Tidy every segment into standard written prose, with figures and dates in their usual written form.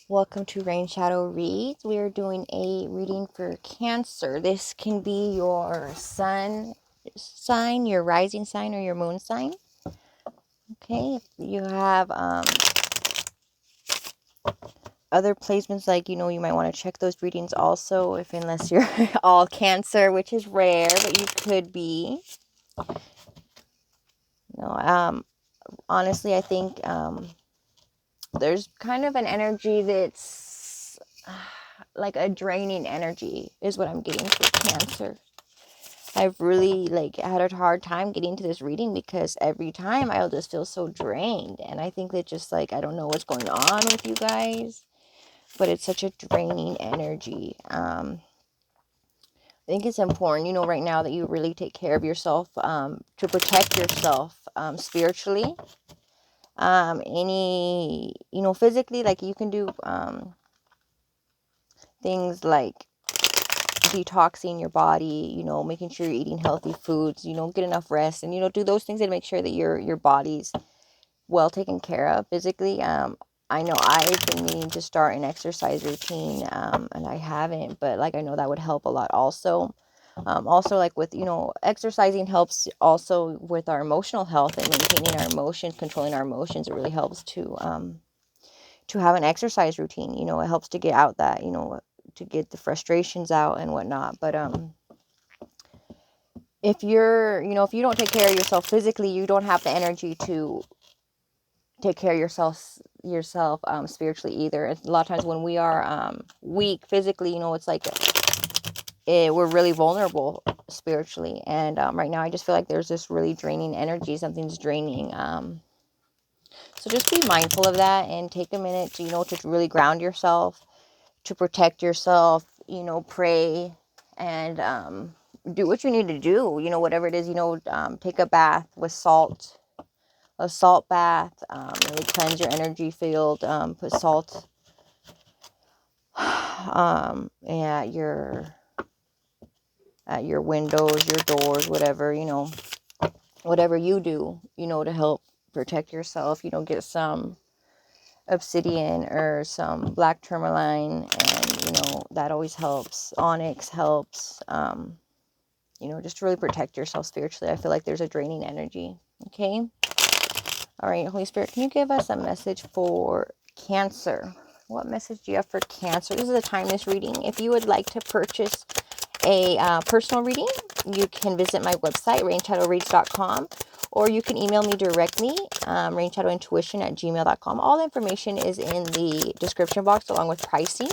Welcome to Rain Shadow Reads. We are doing a reading for Cancer. This can be your sun sign, your rising sign, or your moon sign. Okay, if you have other placements, like you might want to check those readings also. Unless you're all Cancer, which is rare, but you could be. Honestly, I think there's kind of an energy that's like a draining energy, is what I'm getting for Cancer. I've really had a hard time getting to this reading because every time I'll just feel so drained. And I think that just I don't know what's going on with you guys, but it's such a draining energy. I think it's important, right now that you really take care of yourself, to protect yourself, spiritually. Physically, you can do things like detoxing your body, making sure you're eating healthy foods, get enough rest, and do those things to make sure that your body's well taken care of physically. I know I've been meaning to start an exercise routine, and I haven't, but I know that would help a lot also. Also, with exercising helps also with our emotional health and maintaining our emotions, controlling our emotions. It really helps to have an exercise routine. It helps to get out that, to get the frustrations out and whatnot. But if if you don't take care of yourself physically, you don't have the energy to take care of yourself spiritually either. A lot of times when we are weak physically, it's we're really vulnerable spiritually. And right now I just feel like there's this really draining energy. Something's draining. So just be mindful of that and take a minute to, to really ground yourself, to protect yourself, pray and do what you need to do, whatever it is, take a bath with salt, a salt bath, really cleanse your energy field, put salt at your windows, your doors, whatever, whatever you do, to help protect yourself. Get some obsidian or some black tourmaline, and that always helps. Onyx helps, just to really protect yourself spiritually. I feel like there's a draining energy. Okay. All right, Holy Spirit, can you give us a message for Cancer? What message do you have for Cancer? This is a timeless reading. If you would like to purchase a personal reading, you can visit my website, rainshadowreads.com, or you can email me directly, rainshadowintuition@gmail.com. All the information is in the description box along with pricing.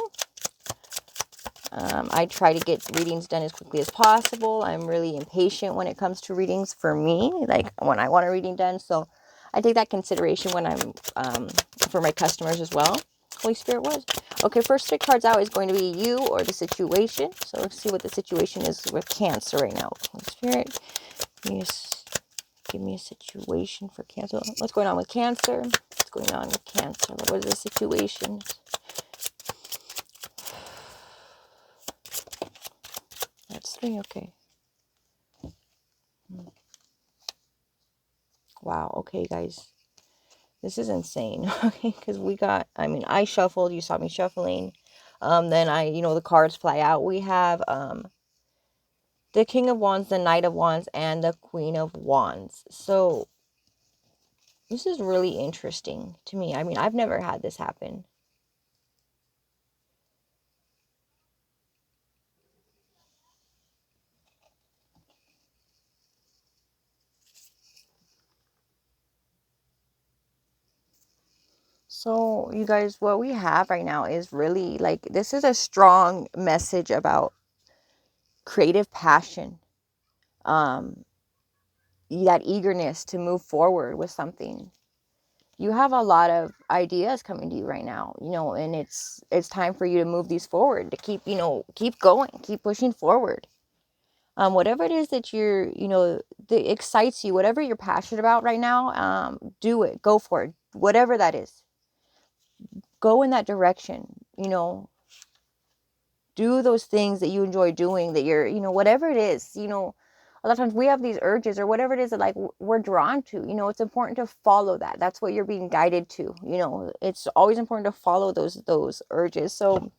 I try to get readings done as quickly as possible. I'm really impatient when it comes to readings for me, when I want a reading done. So I take that consideration when I'm for my customers as well. Holy Spirit was. Okay, first 3 cards out is going to be you or the situation. So let's see what the situation is with Cancer right now. Holy Spirit, give me a situation for Cancer. What's going on with Cancer? What's going on with Cancer? What is the situation? That's 3, okay. Wow, okay, guys. This is insane, okay? Because I shuffled. You saw me shuffling. Then the cards fly out. We have the King of Wands, the Knight of Wands, and the Queen of Wands. So this is really interesting to me. I've never had this happen. So you guys, what we have right now is really this is a strong message about creative passion. That eagerness to move forward with something. You have a lot of ideas coming to you right now, and it's time for you to move these forward, to keep going, keep pushing forward. Whatever it is that that excites you, whatever you're passionate about right now, do it, go for it, whatever that is. Go in that direction, do those things that you enjoy doing, that you're, whatever it is, a lot of times we have these urges or whatever it is that like we're drawn to, you know, it's important to follow that. That's what you're being guided to, you know, it's always important to follow those urges. So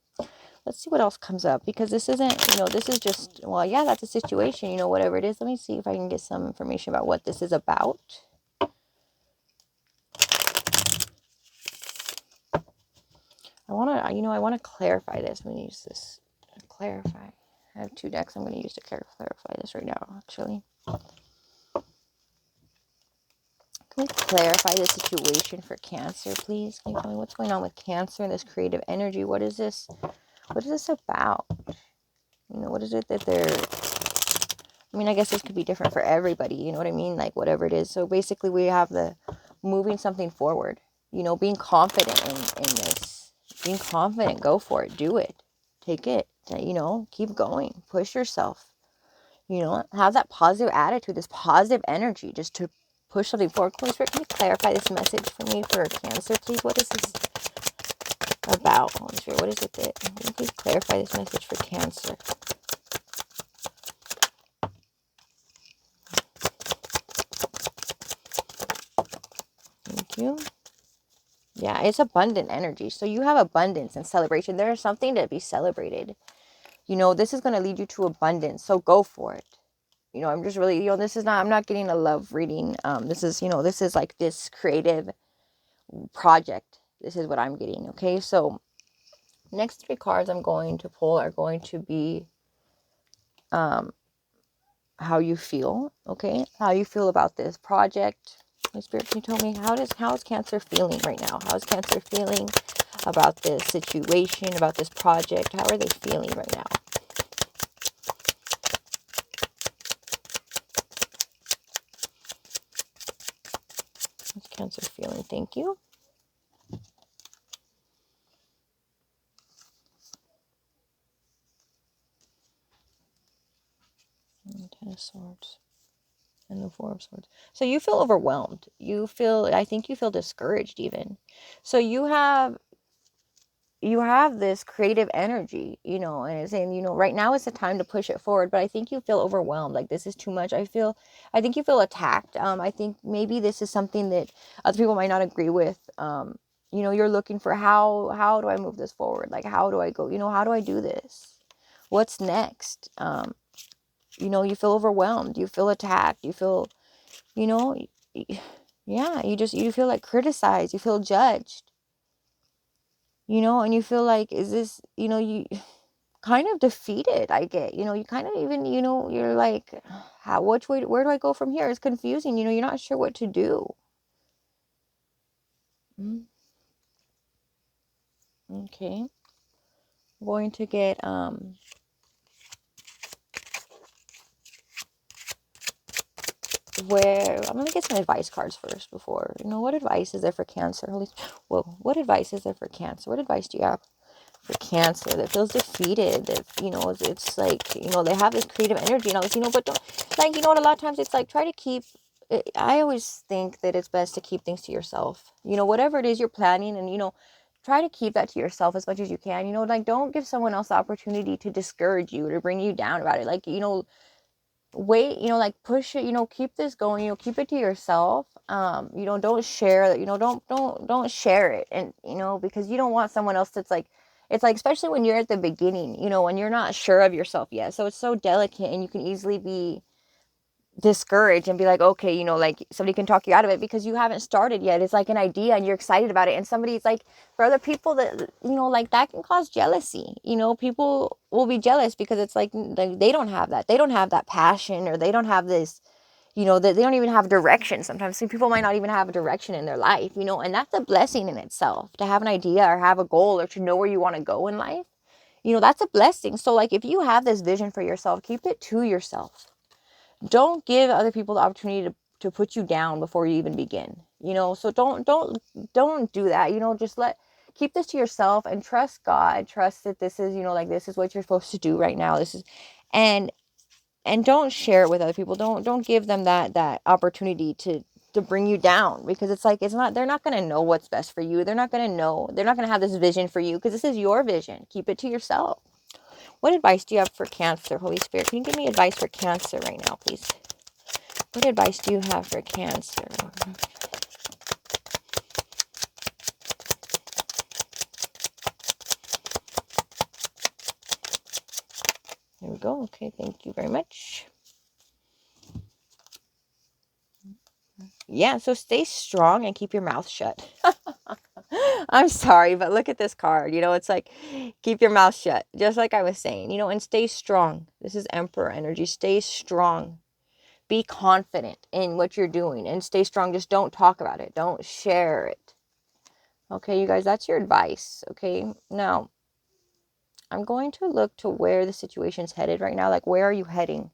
let's see what else comes up, because this isn't, you know, this is just, well, yeah, that's a situation, you know, whatever it is. Let me see if I can get some information about what this is about. I want to clarify this. I'm going to use this to clarify. I have 2 decks I'm going to use to clarify this right now, actually. Can we clarify the situation for Cancer, please? Can you tell me what's going on with Cancer and this creative energy? What is this about? You know, what is it that they're... I mean, I guess this could be different for everybody, you know what I mean? Like, whatever it is. So basically, we have the moving something forward. You know, being confident in this. Being confident, go for it. Do it. Take it. You know, keep going. Push yourself. You know, have that positive attitude, this positive energy, just to push something forward. Holy Spirit, can you clarify this message for me for Cancer, please? What is this about? Holy Spirit, what is it that... Can you please clarify this message for Cancer? Thank you. Yeah, it's abundant energy. So you have abundance and celebration. There is something to be celebrated. You know, this is going to lead you to abundance. So go for it. You know, I'm just really, you know, this is not, I'm not getting a love reading. This is, you know, this is like this creative project. This is what I'm getting. Okay. So next 3 cards I'm going to pull are going to be, how you feel. Okay. How you feel about this project. My Spirit, can you tell me how is Cancer feeling right now? How is Cancer feeling about this situation, about this project? How are they feeling right now? How's Cancer feeling? Thank you. And 10 of Swords. And the 4 of Swords. So you feel overwhelmed. I think you feel discouraged even. So you have this creative energy, you know, and it's saying, you know, right now is the time to push it forward, but I think you feel overwhelmed. Like, this is too much. I think you feel attacked. I think maybe this is something that other people might not agree with. You know, you're looking for how do I move this forward? Like, how do I go? You know, how do I do this? What's next? You know, you feel overwhelmed. You feel attacked. You feel, you know, yeah, you feel like criticized. You feel judged. You know, and you feel like, is this, you know, you kind of defeated, I get, you know, you kind of even, you know, you're like, which way, where do I go from here? It's confusing, you know, you're not sure what to do. Okay. I'm going to get, I'm going to get some advice cards first before, you know, what advice is there for Cancer? What advice is there for Cancer? What advice do you have for Cancer that feels defeated, that, you know, it's like, you know, they have this creative energy and all this, you know, but don't, like, you know what, a lot of times it's like, try to keep, I always think that it's best to keep things to yourself, you know, whatever it is you're planning, and, you know, try to keep that to yourself as much as you can, you know, like, don't give someone else the opportunity to discourage you or to bring you down about it, like, you know, wait, you know, like, push it, you know, keep this going, you know, keep it to yourself. You know, don't share, you know, don't share it, and, you know, because you don't want someone else that's like, it's like, especially when you're at the beginning, you know, when you're not sure of yourself yet, so it's so delicate, and you can easily be discouraged and be like, okay, you know, like, somebody can talk you out of it because you haven't started yet. It's like an idea and you're excited about it, and somebody's like, for other people, that, you know, like, that can cause jealousy. You know, people will be jealous because it's like they don't have that passion, or they don't have this, you know, that they don't even have direction. Sometimes some people might not even have a direction in their life, you know, and that's a blessing in itself, to have an idea or have a goal or to know where you want to go in life. You know, that's a blessing. So, like, if you have this vision for yourself, keep it to yourself. Don't give other people the opportunity to put you down before you even begin, you know. So don't do that, you know. Just keep this to yourself and trust God. Trust that this is, you know, like, this is what you're supposed to do right now. This is, and don't share it with other people. Don't give them that opportunity to bring you down, because it's like, it's not, they're not going to know what's best for you. They're not going to have this vision for you, because this is your vision. Keep it to yourself. What advice do you have for Cancer, Holy Spirit? Can you give me advice for Cancer right now, please? What advice do you have for Cancer? There we go. Okay, thank you very much. Yeah, so stay strong and keep your mouth shut. I'm sorry, but look at this card. It's like, keep your mouth shut, just like I was saying, and stay strong. This is Emperor energy. Stay strong. Be confident in what you're doing and stay strong. Just don't talk about it. Don't share it. Okay, you guys, that's your advice. Okay, now I'm going to look to where the situation's headed right now. Like, where are you heading?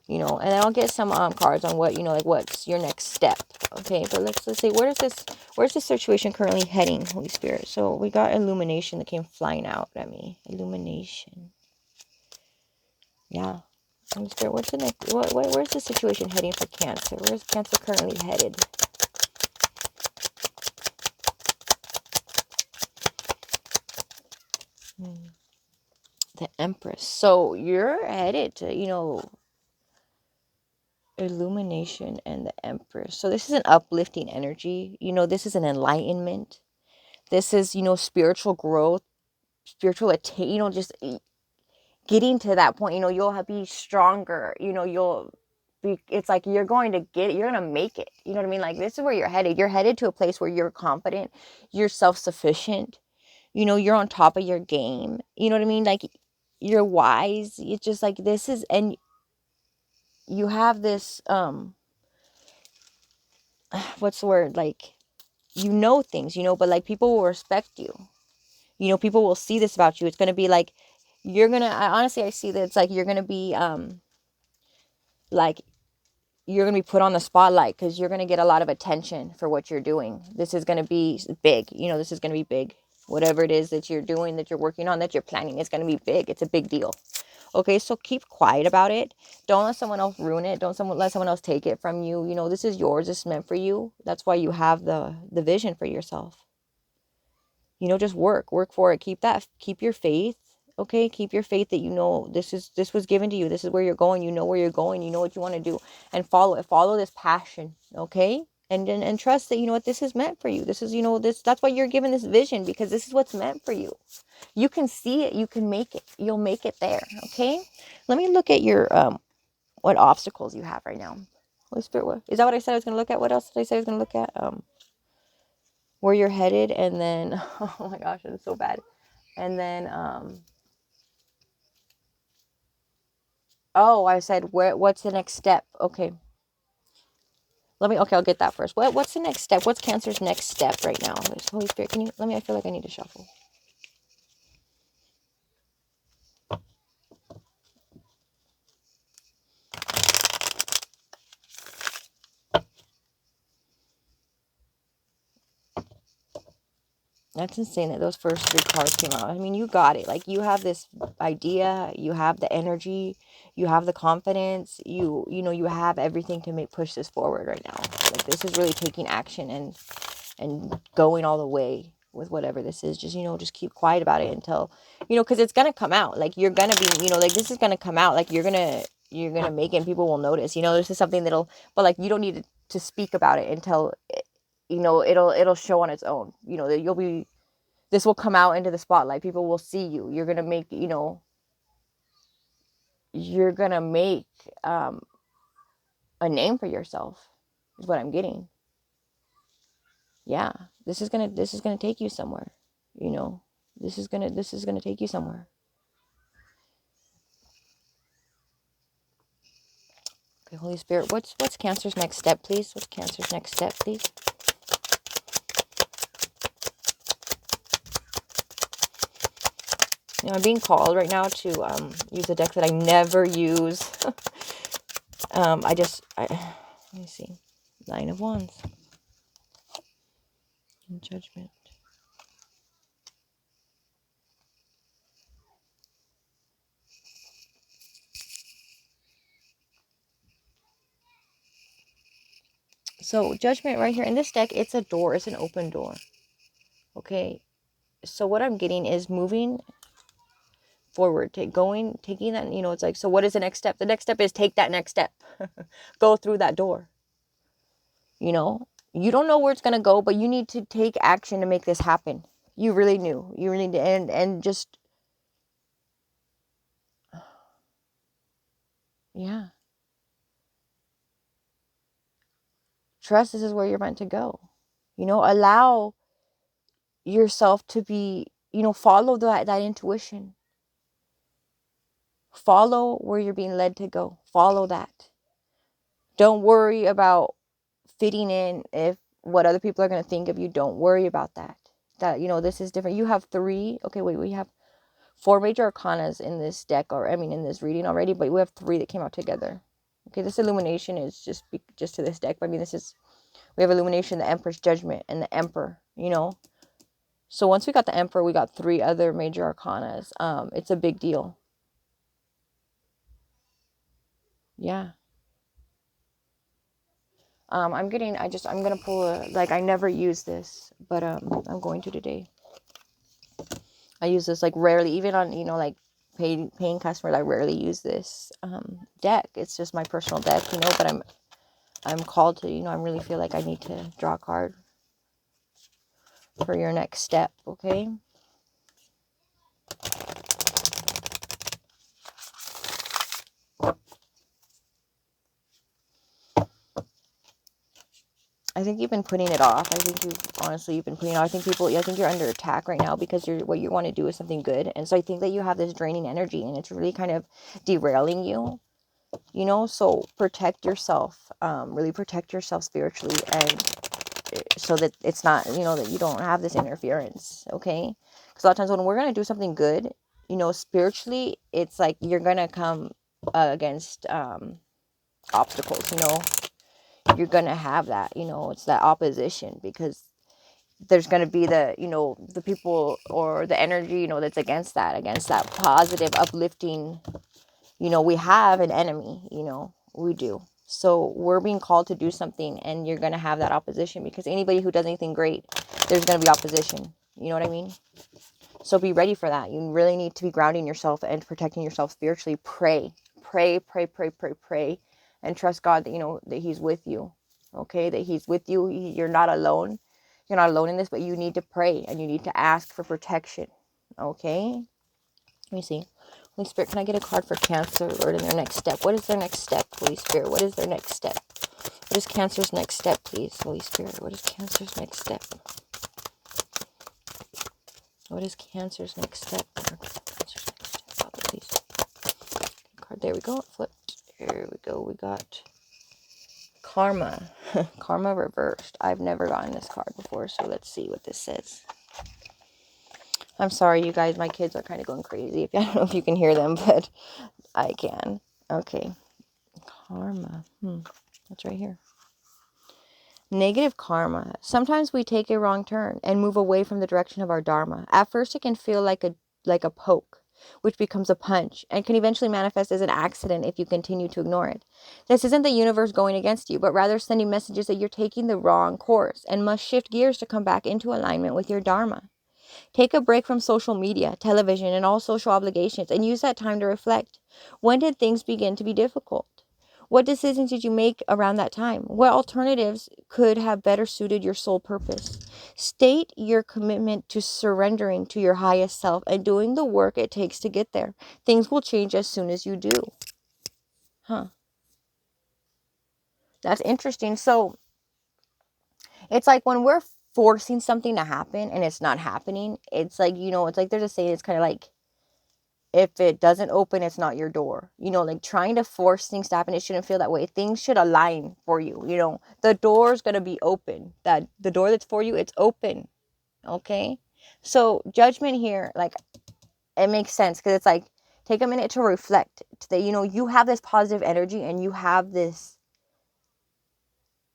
And then I'll get some cards on what, like what's your next step. Okay, but let's see, where's this situation currently heading, Holy Spirit? So we got illumination that came flying out at me. Illumination. Yeah. Holy Spirit, what's the next, where's the situation heading for Cancer? Where's Cancer currently headed? The Empress. So you're headed to, illumination and the Empress. So this is an uplifting energy. This is an enlightenment. This is, spiritual growth, spiritual attain, just getting to that point. You'll be stronger. You'll be, it's like you're going to get it. You're going to make it. You know what I mean? Like, this is where you're headed. You're headed to a place where you're confident. You're self-sufficient. You're on top of your game. You know what I mean? Like, you're wise. It's just like, this is, and you have this, what's the word? Like, things, but like, people will respect you. People will see this about you. It's going to be like, honestly, I see that it's like, you're going to be, like, you're going to be put on the spotlight because you're going to get a lot of attention for what you're doing. This is going to be big. This is going to be big. Whatever it is that you're doing, that you're working on, that you're planning, it's going to be big. It's a big deal. Okay, so keep quiet about it. Don't let someone else ruin it. Let someone else take it from you. This is yours. This is meant for you. That's why you have the vision for yourself. Just work for it. Keep your faith. Okay, keep your faith that this was given to you. This is where you're going. Where you're going. You know what you want to do, and follow it. Follow this passion. Okay, and trust that what this is meant for you. This is that's why you're given this vision, because this is what's meant for you. You can see it. You can make it. You'll make it there. Okay, let me look at your what obstacles you have right now. Holy Spirit, what is that? What I said I was going to look at? What else did I say I was going to look at? Where you're headed, and then oh my gosh, it's so bad. And then oh, I said what's the next step? Okay, I'll get that first. What's the next step? What's Cancer's next step right now? Holy Spirit, can you I feel like I need to shuffle. That's insane that those first 3 cards came out. I mean, you got it. Like, you have this idea, you have the energy, you have the confidence, you have everything to push this forward right now. Like, this is really taking action and going all the way with whatever this is. Just, just keep quiet about it until, because it's going to come out. Like, you're going to be, like, this is going to come out. Like, you're going to make it and people will notice. This is something but like, you don't need to speak about it until it'll show on its own. This will come out into the spotlight. People will see you. You're going to make, you're going to make a name for yourself, is what I'm getting. Yeah. This is going to take you somewhere. This is going to take you somewhere. Okay, Holy Spirit, what's Cancer's next step, please? What's Cancer's next step, please? I'm being called right now to use a deck that I never use. Let me see. 9 of Wands. And Judgment. So Judgment right here in this deck, it's a door. It's an open door. Okay. So what I'm getting is moving forward, taking that, it's like, so what is the next step? The next step is take that next step. Go through that door. You don't know where it's going to go, but you need to take action to make this happen. You really need to, and just, yeah, trust this is where you're meant to go. Allow yourself to be, follow that intuition. Follow where you're being led to go. Follow that. Don't worry about fitting in, if what other people are going to think of you. Don't worry about that. This is different. You have three. Okay, wait, we have 4 major arcanas in this deck, in this reading already, but we have 3 that came out together. Okay, this illumination is just to this deck, but we have illumination, the Empress, Judgment, and the Emperor, So once we got the Emperor, we got 3 other major arcanas. It's a big deal. Yeah. I'm going to pull I never use this, but I'm going to today. I use this rarely, even on, paying customers. I rarely use this deck. It's just my personal deck, but I'm called to, I really feel like I need to draw a card for your next step, okay? I think you've been putting it off. I think you've been putting it off. I think you're under attack right now because what you want to do is something good. And so I think that you have this draining energy and it's really kind of derailing you, so protect yourself, really protect yourself spiritually, and so that it's not, that you don't have this interference, okay? Because a lot of times when we're going to do something good, spiritually, it's like you're going to come against obstacles, you're going to have that, it's that opposition, because there's going to be the people or the energy, that's against that positive, uplifting, we have an enemy, we do. So we're being called to do something, and you're going to have that opposition, because anybody who does anything great, there's going to be opposition. You know what I mean? So be ready for that. You really need to be grounding yourself and protecting yourself spiritually. Pray, and trust God that, that He's with you. Okay, that He's with you. You're not alone. You're not alone in this, but you need to pray and you need to ask for protection. Okay? Let me see. Holy Spirit, can I get a card for Cancer, Lord, in their next step? What is their next step, Holy Spirit? What is their next step? What is Cancer's next step, please, Holy Spirit? What is Cancer's next step? What is Cancer's next step? Cancer's next step, Father, please. Card, there we go. It flipped. Here we go. We got Karma. Karma reversed. I've never gotten this card before, so let's see what this says. I'm sorry, you guys. My kids are kind of going crazy. I don't know if you can hear them, but I can. Okay. Karma. That's right here. Negative karma. Sometimes we take a wrong turn and move away from the direction of our dharma. At first, it can feel like a poke, which becomes a punch and can eventually manifest as an accident if you continue to ignore it. This isn't the universe going against you, but rather sending messages that you're taking the wrong course and must shift gears to come back into alignment with your dharma. Take a break from social media, television, and all social obligations, and use that time to reflect. When did things begin to be difficult? What decisions did you make around that time? What alternatives could have better suited your soul purpose? State your commitment to surrendering to your highest self and doing the work it takes to get there. Things will change as soon as you do. That's interesting. So it's like when we're forcing something to happen and it's not happening, it's like, it's like there's a saying, it's kind of like, if it doesn't open, it's not your door. Trying to force things to happen, it shouldn't feel that way. Things should align for you. The door's going to be open. That the door that's for you, it's open. Okay? So judgment here, it makes sense, because it's like, take a minute to reflect that, you have this positive energy and you have this,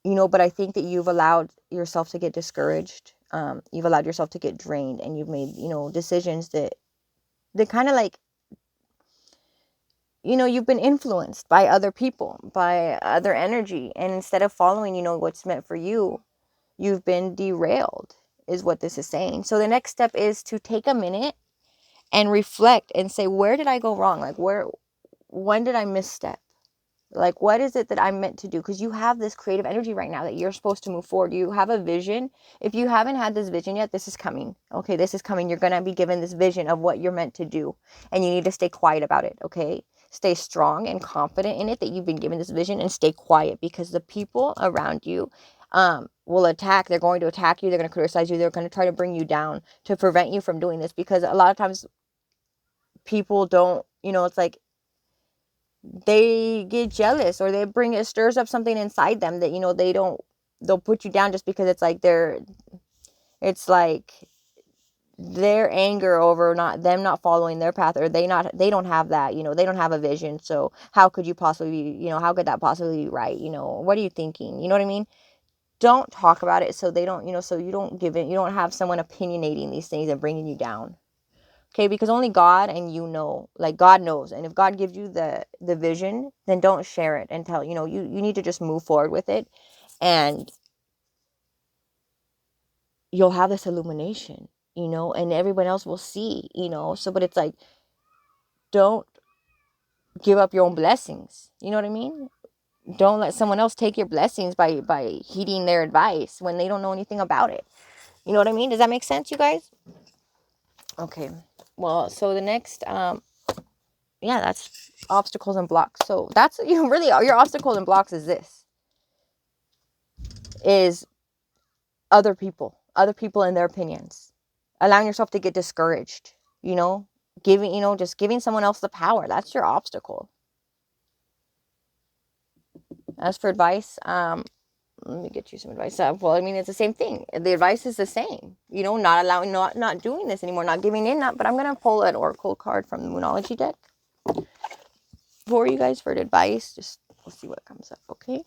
but I think that you've allowed yourself to get discouraged. You've allowed yourself to get drained, and you've made, decisions that kind of you've been influenced by other people, by other energy. And instead of following, what's meant for you, you've been derailed, is what this is saying. So the next step is to take a minute and reflect and say, where did I go wrong? Like, when did I misstep? Like, what is it that I'm meant to do? Because you have this creative energy right now that you're supposed to move forward. You have a vision. If you haven't had this vision yet, this is coming. Okay, this is coming. You're going to be given this vision of what you're meant to do. And you need to stay quiet about it, okay? Stay strong and confident in it that you've been given this vision, and stay quiet, because the people around you will attack. They're going to attack you. They're going to criticize you. They're going to try to bring you down to prevent you from doing this, because a lot of times people don't, it's like, they get jealous, or it stirs up something inside them that, they'll put you down just because it's like their anger over not following their path, or they don't have that, they don't have a vision. So how could you possibly how could that possibly be right? What are you thinking? You know what I mean? Don't talk about it, so they don't, so you don't give it, you don't have someone opinionating these things and bringing you down. Okay, because only God and like God knows. And if God gives you the vision, then don't share it and tell, you need to just move forward with it, and you'll have this illumination, and everyone else will see, so, but it's like, don't give up your own blessings. You know what I mean? Don't let someone else take your blessings by heeding their advice when they don't know anything about it. You know what I mean? Does that make sense, you guys? Okay. Well, so the next, yeah, that's obstacles and blocks. So that's, really your obstacles and blocks is other people and their opinions, allowing yourself to get discouraged, just giving someone else the power. That's your obstacle. As for advice, let me get you some advice. Well, I mean, it's the same thing. The advice is the same, not allowing, not doing this anymore, not giving in, but I'm going to pull an oracle card from the Moonology deck for you guys for advice. Just, we'll see what comes up. Okay.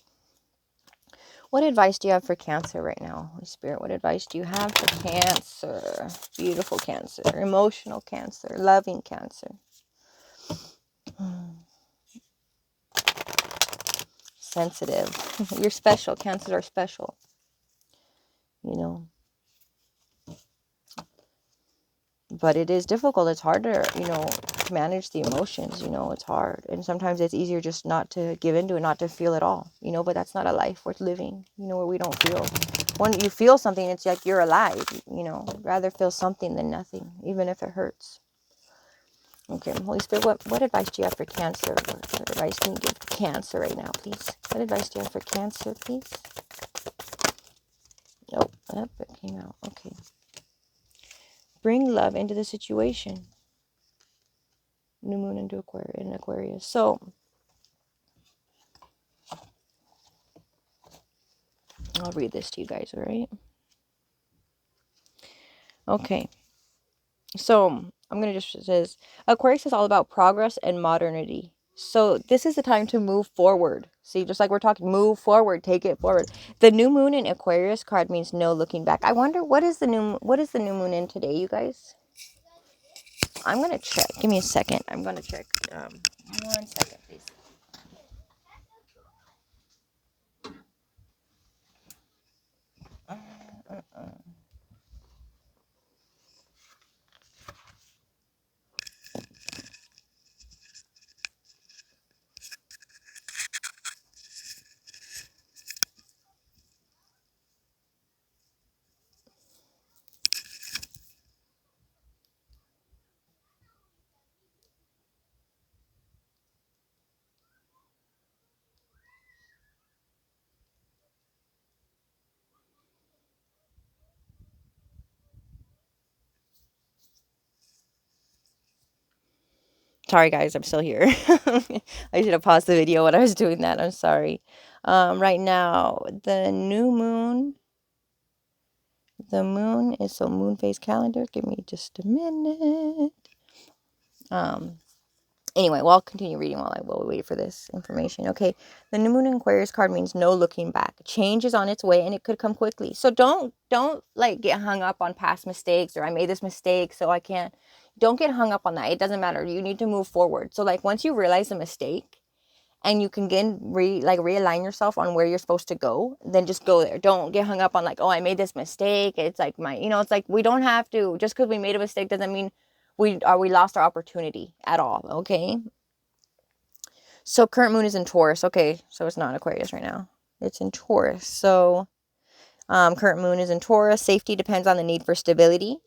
What advice do you have for Cancer right now? Holy Spirit, what advice do you have for Cancer? Beautiful Cancer, emotional Cancer, loving Cancer. Sensitive. You're special. Cancers are special. But it is difficult. It's harder, to manage the emotions. It's hard. And sometimes it's easier just not to give into it, not to feel at all, but that's not a life worth living, where we don't feel. When you feel something, it's like you're alive, rather feel something than nothing, even if it hurts. Okay, Holy Spirit, what advice do you have for Cancer? What advice can you give Cancer right now, please? What advice do you have for Cancer, please? Nope, it came out. Okay. Bring love into the situation. New moon into Aquarius. So, I'll read this to you guys, all right? Okay. So, I'm going to just says, Aquarius is all about progress and modernity. So, this is the time to move forward. See, just like we're talking, move forward, take it forward. The new moon in Aquarius card means no looking back. I wonder, what is the new moon in today, you guys? I'm going to check. Give me a second. I'm going to check. 1 second, please. Sorry, guys, I'm still here. I should have paused the video when I was doing that. I'm sorry. Right now, the moon is so moon phase calendar. Give me just a minute. Anyway, well, I'll continue reading while we wait for this information. Okay, the new moon in Aquarius card means no looking back. Change is on its way, and it could come quickly. So don't like get hung up on past mistakes, or I made this mistake, so I can't. Don't get hung up on that. It doesn't matter. You need to move forward. So like once you realize the mistake, and you can realign yourself on where you're supposed to go, then just go there. Don't get hung up on like, oh, I made this mistake. It's like it's like we don't have to, just because we made a mistake doesn't mean we lost our opportunity at all. Okay. So current moon is in Taurus. Okay. So it's not Aquarius right now. It's in Taurus. So current moon is in Taurus. Safety depends on the need for stability,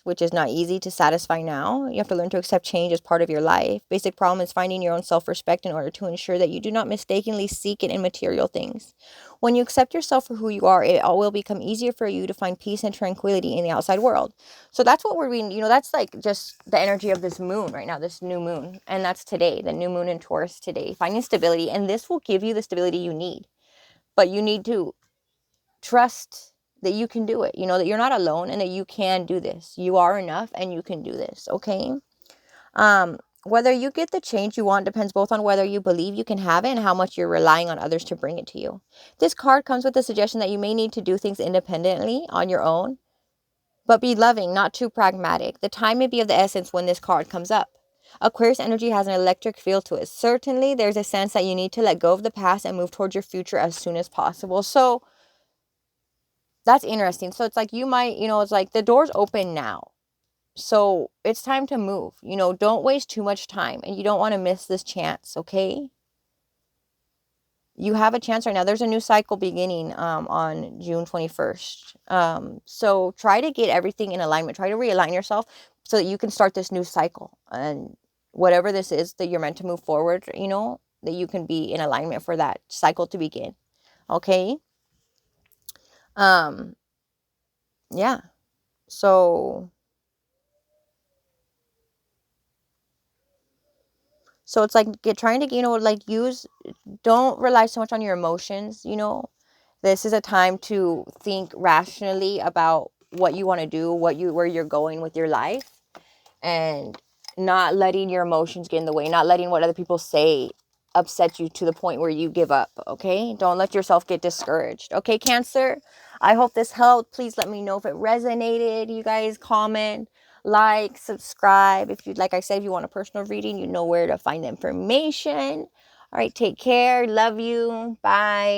which is not easy to satisfy now. You have to learn to accept change as part of your life. Basic problem is finding your own self-respect in order to ensure that you do not mistakenly seek it in material things. When you accept yourself for who you are, it all will become easier for you to find peace and tranquility in the outside world. So that's what we're reading. That's like just the energy of this moon right now, this new moon. And that's today, the new moon in Taurus today. Finding stability. And this will give you the stability you need. But you need to trust that you can do it, that you're not alone and that you can do this. You are enough and you can do this, okay? Whether you get the change you want depends both on whether you believe you can have it and how much you're relying on others to bring it to you. This card comes with the suggestion that you may need to do things independently on your own, but be loving, not too pragmatic. The time may be of the essence when this card comes up. Aquarius energy has an electric feel to it. Certainly, there's a sense that you need to let go of the past and move towards your future as soon as possible. So, that's interesting. So it's like you might, it's like the door's open now. So it's time to move. Don't waste too much time and you don't want to miss this chance, okay? You have a chance right now. There's a new cycle beginning on June 21st. So try to get everything in alignment. Try to realign yourself so that you can start this new cycle. And whatever this is that you're meant to move forward, that you can be in alignment for that cycle to begin. Okay? Yeah. So it's like trying to, don't rely so much on your emotions, This is a time to think rationally about what you want to do, where you're going with your life, and not letting your emotions get in the way, not letting what other people say upset you to the point where you give up, okay? Don't let yourself get discouraged. Okay, Cancer? I hope this helped. Please let me know if it resonated. You guys comment, like, subscribe. Like I said, if you want a personal reading, you know where to find the information. All right, take care. Love you. Bye.